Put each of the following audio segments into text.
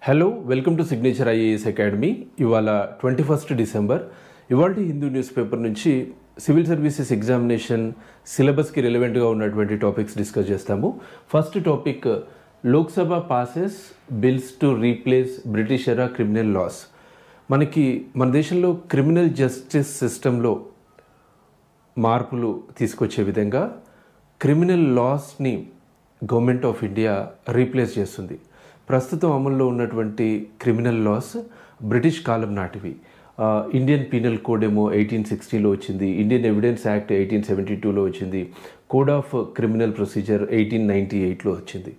Hello, welcome to signature IAS academy. ఇవాళ 21 December. ఇవాళ Hindu newspaper నుంచి సివిల్ సర్వీసెస్ ఎగ్జామినేషన్ సిలబస్కి రిలవెంట్గా ఉన్నటువంటి టాపిక్స్ డిస్కస్ చేస్తాము. First topic, Lok Sabha passes bills to replace British era criminal laws. మన దేశంలో క్రిమినల్ జస్టిస్ సిస్టంలో మార్పులు తీసుకొచ్చే విధంగా క్రిమినల్ లాస్ని గవర్నమెంట్ ఆఫ్ ఇండియా రీప్లేస్ చేస్తుంది. ప్రస్తుతం అమల్లో ఉన్నటువంటి క్రిమినల్ లాస్ బ్రిటిష్ కాలం నాటివి. ఇండియన్ పీనల్ కోడ్ ఏమో 1860లో వచ్చింది, ఇండియన్ ఎవిడెన్స్ యాక్ట్ 1872లో వచ్చింది, కోడ్ ఆఫ్ క్రిమినల్ ప్రొసీజర్ 1898లో వచ్చింది.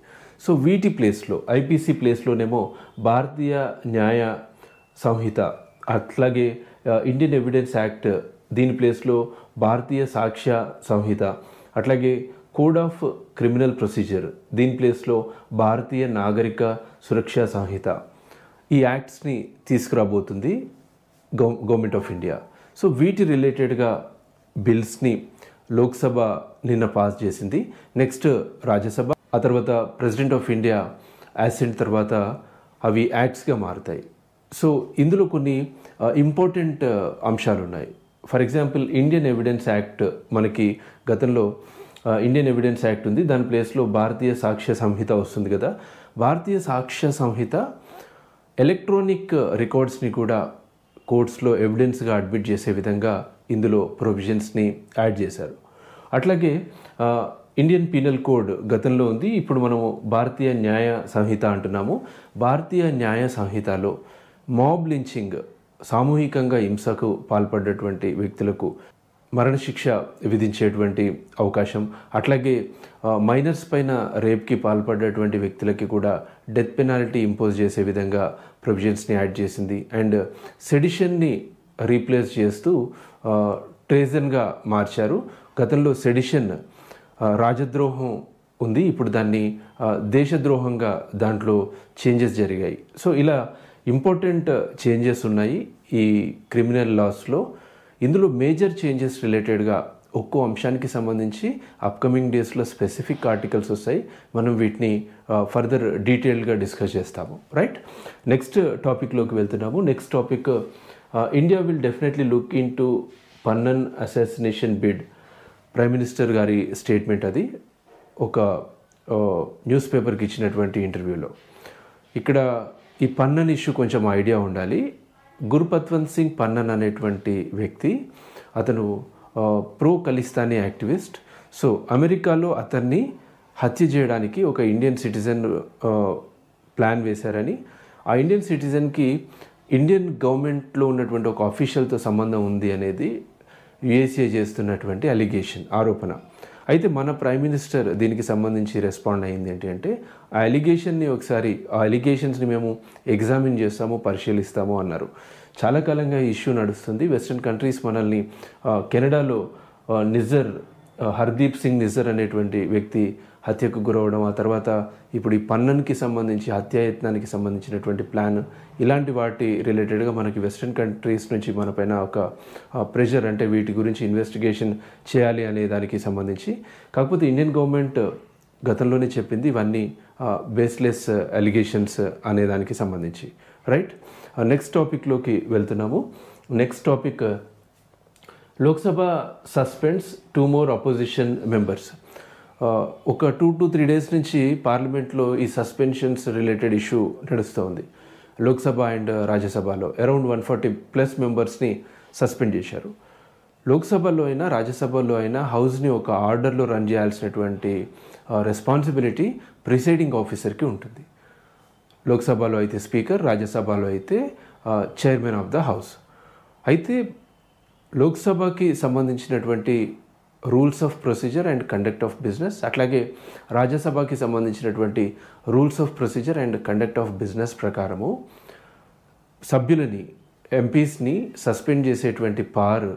సో వీటి ప్లేస్లో, ఐపీసీ ప్లేస్లోనేమో భారతీయ న్యాయ సంహిత, అట్లాగే ఇండియన్ ఎవిడెన్స్ యాక్ట్, దీని ప్లేస్లో భారతీయ సాక్ష్య సంహిత, అట్లాగే కోడ్ ఆఫ్ క్రిమినల్ ప్రొసీజర్, దీని ప్లేస్లో భారతీయ నాగరిక సురక్షా సంహిత, ఈ యాక్ట్స్ని తీసుకురాబోతుంది గవర్నమెంట్ ఆఫ్ ఇండియా. సో వీటి రిలేటెడ్గా బిల్స్ని లోక్సభ నిన్న పాస్ చేసింది. నెక్స్ట్ రాజ్యసభ, ఆ తర్వాత ప్రెసిడెంట్ ఆఫ్ ఇండియా అసెంట్ తర్వాత అవి యాక్ట్స్గా మారుతాయి. సో ఇందులో కొన్ని ఇంపార్టెంట్ అంశాలు ఉన్నాయి. For example, Indian evidence act, మనకి గతంలో ఇండియన్ ఎవిడెన్స్ యాక్ట్ ఉంది, దాని ప్లేస్లో భారతీయ సాక్ష్య సంహిత వస్తుంది కదా. భారతీయ సాక్ష్య సంహిత ఎలక్ట్రానిక్ రికార్డ్స్ని కూడా కోర్ట్స్లో ఎవిడెన్స్గా అడ్మిట్ చేసే విధంగా ఇందులో ప్రొవిజన్స్ని యాడ్ చేశారు. అట్లాగే ఇండియన్ పీనల్ కోడ్ గతంలో ఉంది, ఇప్పుడు మనము భారతీయ న్యాయ సంహిత అంటున్నాము. భారతీయ న్యాయ సంహితలో మాబ్ లించింగ్, సామూహికంగా హింసకు పాల్పడ్డటువంటి వ్యక్తులకు మరణశిక్ష విధించేటువంటి అవకాశం, అట్లాగే మైనర్స్ పైన రేప్కి పాల్పడ్డటువంటి వ్యక్తులకి కూడా డెత్ పెనాల్టీ ఇంపోజ్ చేసే విధంగా ప్రొవిజన్స్ని యాడ్ చేసింది. అండ్ సెడిషన్ని రీప్లేస్ చేస్తూ ట్రేజన్గా మార్చారు. గతంలో సెడిషన్ రాజద్రోహం ఉంది, ఇప్పుడు దాన్ని దేశద్రోహంగా దాంట్లో చేంజెస్ జరిగాయి. సో ఇలా ఇంపార్టెంట్ చేంజెస్ ఉన్నాయి ఈ క్రిమినల్ లాస్లో. ఇందులో మేజర్ చేంజెస్ రిలేటెడ్గా ఒక్కో అంశానికి సంబంధించి అప్కమింగ్ డేస్లో స్పెసిఫిక్ ఆర్టికల్స్ వస్తాయి. మనం వీటిని ఫర్దర్ డీటెయిల్గా డిస్కస్ చేస్తాము. రైట్, నెక్స్ట్ టాపిక్లోకి వెళ్తున్నాము. Next topic, India will definitely look in to Pannun assassination bid. Prime minister గారి స్టేట్మెంట్ అది, ఒక న్యూస్ పేపర్కి ఇచ్చినటువంటి ఇంటర్వ్యూలో. ఇక్కడ ఈ పన్నన్ ఇష్యూ కొంచెం ఐడియా ఉండాలి. గురుపత్వంత్ సింగ్ పన్నన్ అనేటువంటి వ్యక్తి, అతను ప్రో ఖలిస్తానీ యాక్టివిస్ట్. సో అమెరికాలో అతన్ని హత్య చేయడానికి ఒక ఇండియన్ సిటిజన్ ప్లాన్ వేశారని, ఆ ఇండియన్ సిటిజన్కి ఇండియన్ గవర్నమెంట్లో ఉన్నటువంటి ఒక ఆఫీషియల్తో సంబంధం ఉంది అనేది యుఎస్ఏ చేస్తున్నటువంటి అలిగేషన్, ఆరోపణ. అయితే మన ప్రైమ్ మినిస్టర్ దీనికి సంబంధించి రెస్పాండ్ అయింది ఏంటి అంటే, ఆ అలిగేషన్స్ని మేము ఎగ్జామిన్ చేస్తాము, పరిశీలిస్తాము అన్నారు. చాలా కాలంగా ఈ ఇష్యూ నడుస్తుంది. వెస్ట్రన్ కంట్రీస్ మనల్ని, కెనడాలో హర్దీప్ సింగ్ నిజ్జర్ అనేటువంటి వ్యక్తి హత్యకు గురవడం, ఆ తర్వాత ఇప్పుడు ఈ పన్నన్కి సంబంధించి హత్యాయత్నానికి సంబంధించినటువంటి ప్లాన్, ఇలాంటి వాటి రిలేటెడ్గా మనకి వెస్ట్రన్ కంట్రీస్ నుంచి మన పైన ఒక ప్రెషర్, అంటే వీటి గురించి ఇన్వెస్టిగేషన్ చేయాలి అనే దానికి సంబంధించి. కాకపోతే ఇండియన్ గవర్నమెంట్ గతంలోనే చెప్పింది ఇవన్నీ బేస్లెస్ అలిగేషన్స్ అనే దానికి సంబంధించి. రైట్, నెక్స్ట్ టాపిక్లోకి వెళ్తున్నాము. Next topic, Lok Sabha suspends 2 more opposition members. ఒక 2 to 3 days నుంచి పార్లమెంట్లో ఈ సస్పెన్షన్స్ రిలేటెడ్ ఇష్యూ నడుస్తుంది. లోక్సభ అండ్ రాజ్యసభలో అరౌండ్ 140+ మెంబర్స్ని సస్పెండ్ చేశారు. లోక్సభలో అయినా రాజ్యసభలో అయినా హౌస్ని ఒక ఆర్డర్లో రన్ చేయాల్సినటువంటి రెస్పాన్సిబిలిటీ ప్రిసైడింగ్ ఆఫీసర్కి ఉంటుంది. లోక్సభలో అయితే స్పీకర్, రాజ్యసభలో అయితే చైర్మన్ ఆఫ్ ద హౌస్. అయితే లోక్సభకి సంబంధించినటువంటి rules of procedure and conduct of business, అట్లాగే రాజ్యసభకి సంబంధించినటువంటి rules of procedure and conduct of business ప్రకారము సభ్యులని, ఎంపీస్ని సస్పెండ్ చేసేటువంటి పవర్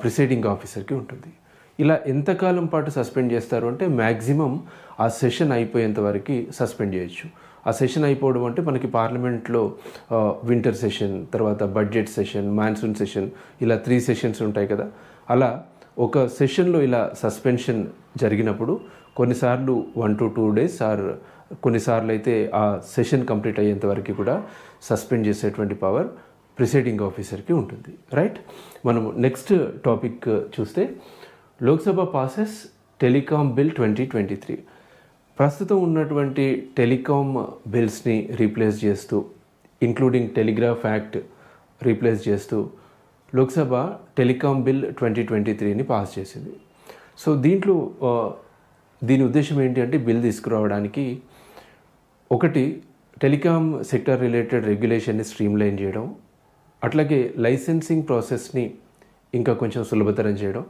ప్రిసైడింగ్ ఆఫీసర్కి ఉంటుంది. ఇలా ఎంతకాలం పాటు సస్పెండ్ చేస్తారు అంటే మ్యాక్సిమం ఆ సెషన్ అయిపోయేంత వరకు సస్పెండ్ చేయొచ్చు. ఆ సెషన్ అయిపోవడం అంటే మనకి పార్లమెంట్లో వింటర్ సెషన్, తర్వాత బడ్జెట్ సెషన్, మాన్సూన్ సెషన్, ఇలా 3 సెషన్స్ ఉంటాయి కదా. అలా ఒక సెషన్లో ఇలా సస్పెన్షన్ జరిగినప్పుడు కొన్నిసార్లు 1 to 2 days ఆర్ కొన్నిసార్లు అయితే ఆ సెషన్ కంప్లీట్ అయ్యేంత వరకు కూడా సస్పెండ్ చేసేటువంటి పవర్ ప్రిసైడింగ్ ఆఫీసర్కి ఉంటుంది. రైట్, మనము నెక్స్ట్ టాపిక్ చూస్తే లోక్సభ పాసెస్ టెలికాం బిల్ 2023. ప్రస్తుతం ఉన్నటువంటి టెలికాం బిల్స్ని రీప్లేస్ చేస్తూ, ఇంక్లూడింగ్ టెలిగ్రాఫ్ యాక్ట్ రీప్లేస్ చేస్తూ లోక్సభ టెలికాం బిల్ 2023ని పాస్ చేసింది. సో దీంట్లో దీని ఉద్దేశం ఏంటి అంటే బిల్ తీసుకురావడానికి ఒకటి టెలికాం సెక్టర్ రిలేటెడ్ రెగ్యులేషన్ని స్ట్రీమ్లైన్ చేయడం, అట్లాగే లైసెన్సింగ్ ప్రాసెస్ని ఇంకా కొంచెం సులభతరం చేయడం.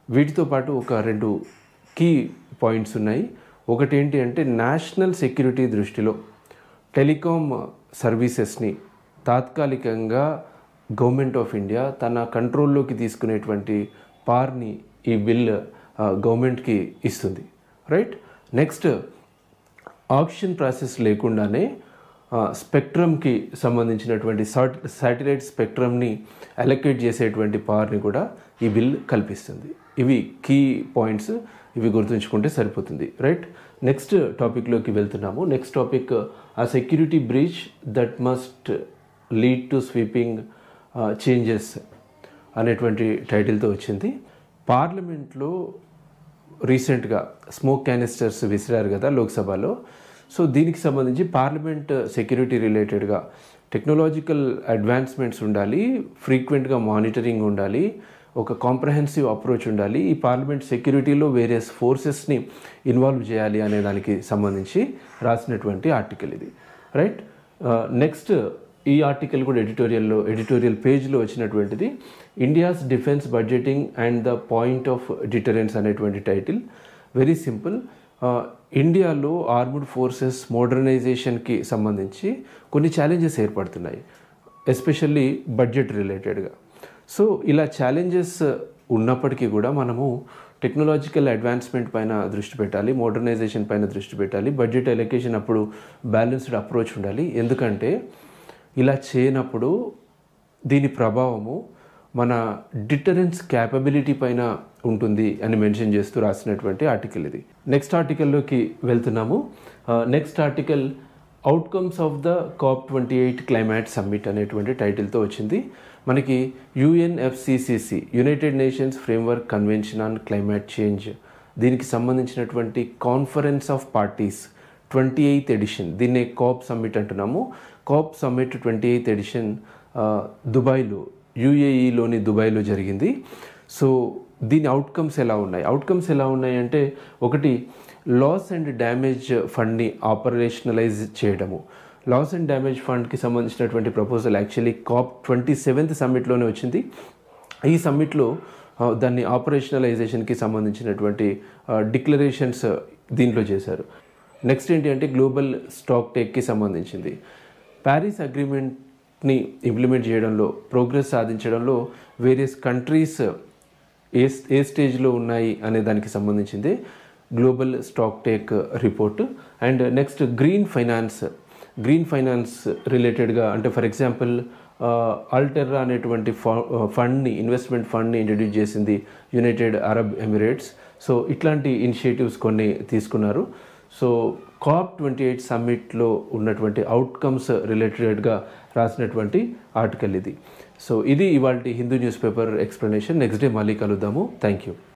వీటితో పాటు ఒక 2 కీ పాయింట్స్ ఉన్నాయి. ఒకటి ఏంటి అంటే నేషనల్ సెక్యూరిటీ దృష్టిలో టెలికాం సర్వీసెస్ని తాత్కాలికంగా గవర్నమెంట్ ఆఫ్ ఇండియా తన కంట్రోల్లోకి తీసుకునేటువంటి పవర్ని ఈ బిల్ గవర్నమెంట్కి ఇస్తుంది. రైట్, నెక్స్ట్ ఆప్షన్ ప్రాసెస్ లేకుండానే స్పెక్ట్రమ్కి సంబంధించినటువంటి శాటిలైట్ స్పెక్ట్రమ్ని అలొకేట్ చేసేటువంటి పవర్ని కూడా ఈ బిల్ కల్పిస్తుంది. ఇవి కీ పాయింట్స్, ఇవి గుర్తుంచుకుంటే సరిపోతుంది. రైట్, నెక్స్ట్ టాపిక్లోకి వెళ్తున్నాము. నెక్స్ట్ టాపిక్ ఆ security breach that must lead to sweeping changes అనేటువంటి టైటిల్తో వచ్చింది. పార్లమెంట్లో రీసెంట్గా స్మోక్ క్యానిస్టర్స్ విసిరారు కదా లోక్సభలో. సో దీనికి సంబంధించి పార్లమెంట్ సెక్యూరిటీ రిలేటెడ్గా టెక్నాలజికల్ అడ్వాన్స్మెంట్స్ ఉండాలి, ఫ్రీక్వెంట్గా మానిటరింగ్ ఉండాలి, ఒక కాంప్రహెన్సివ్ అప్రోచ్ ఉండాలి, ఈ పార్లమెంట్ సెక్యూరిటీలో వేరియస్ ఫోర్సెస్ని ఇన్వాల్వ్ చేయాలి అనే దానికి సంబంధించి రాసినటువంటి ఆర్టికల్ ఇది. రైట్, నెక్స్ట్ ఈ ఆర్టికల్ కూడా ఎడిటోరియల్ పేజ్లో వచ్చినటువంటిది India's defence budgeting and the point of deterrence అనేటువంటి టైటిల్. వెరీ సింపుల్, ఇండియాలో ఆర్మ్డ్ ఫోర్సెస్ మోడర్నైజేషన్కి సంబంధించి కొన్ని ఛాలెంజెస్ ఏర్పడుతున్నాయి, ఎస్పెషల్లీ బడ్జెట్ రిలేటెడ్గా. సో ఇలా ఛాలెంజెస్ ఉన్నప్పటికీ కూడా మనము టెక్నాలజికల్ అడ్వాన్స్మెంట్ పైన దృష్టి పెట్టాలి, మోడర్నైజేషన్ పైన దృష్టి పెట్టాలి, బడ్జెట్ అలొకేషన్ అప్పుడు బ్యాలెన్స్డ్ అప్రోచ్ ఉండాలి. ఎందుకంటే ఇలా చేయనప్పుడు దీని ప్రభావము మన డిటరెన్స్ క్యాపబిలిటీ పైన ఉంటుంది అని మెన్షన్ చేస్తూ రాసినటువంటి ఆర్టికల్ ఇది. నెక్స్ట్ ఆర్టికల్లోకి వెళ్తున్నాము. Next article outcomes of the COP28 climate summit అనేటువంటి టైటిల్తో వచ్చింది. మనకి UNFCCC United Nations Framework Convention on Climate Change, దీనికి సంబంధించినటువంటి conference of parties 28th edition, దీన్నే COP సమ్మిట్ అంటున్నాము. COP సమ్మిట్ 28th ఎడిషన్ దుబాయ్లో, UAEలోని దుబాయ్లో జరిగింది. సో దీని అవుట్కమ్స్ ఎలా ఉన్నాయి అంటే ఒకటి లాస్ అండ్ డ్యామేజ్ ఫండ్ని ఆపరేషనలైజ్ చేయడము. లాస్ అండ్ డ్యామేజ్ ఫండ్కి సంబంధించినటువంటి ప్రపోజల్ యాక్చువల్లీ COP 27th సమ్మిట్లోనే వచ్చింది. ఈ సమ్మిట్లో దాన్ని ఆపరేషనలైజేషన్కి సంబంధించినటువంటి డిక్లరేషన్స్ దీంట్లో చేశారు. నెక్స్ట్ ఏంటి అంటే గ్లోబల్ స్టాక్ టేక్కి సంబంధించింది. ప్యారిస్ అగ్రిమెంట్ని ఇంప్లిమెంట్ చేయడంలో, ప్రోగ్రెస్ సాధించడంలో వేరియస్ కంట్రీస్ ఏ స్టేజ్లో ఉన్నాయి అనే దానికి సంబంధించింది global stock take report. And next green finance రిలేటెడ్గా, అంటే ఫర్ ఎగ్జాంపుల్ అల్టెర్రా అనేటువంటి ఇన్వెస్ట్మెంట్ ఫండ్ని ఇంట్రడ్యూస్ చేసింది యునైటెడ్ అరబ్ ఎమిరేట్స్. సో ఇట్లాంటి ఇనిషియేటివ్స్ కొన్ని తీసుకున్నారు. సో COP28 సమ్మిట్లో ఉన్నటువంటి అవుట్కమ్స్ రిలేటెడ్గా రాసినటువంటి ఆర్టికల్ ఇది. సో ఇది ఇవాల్టి Hindu news paper explanation. Next day మళ్ళీ కలుద్దాము. Thank you.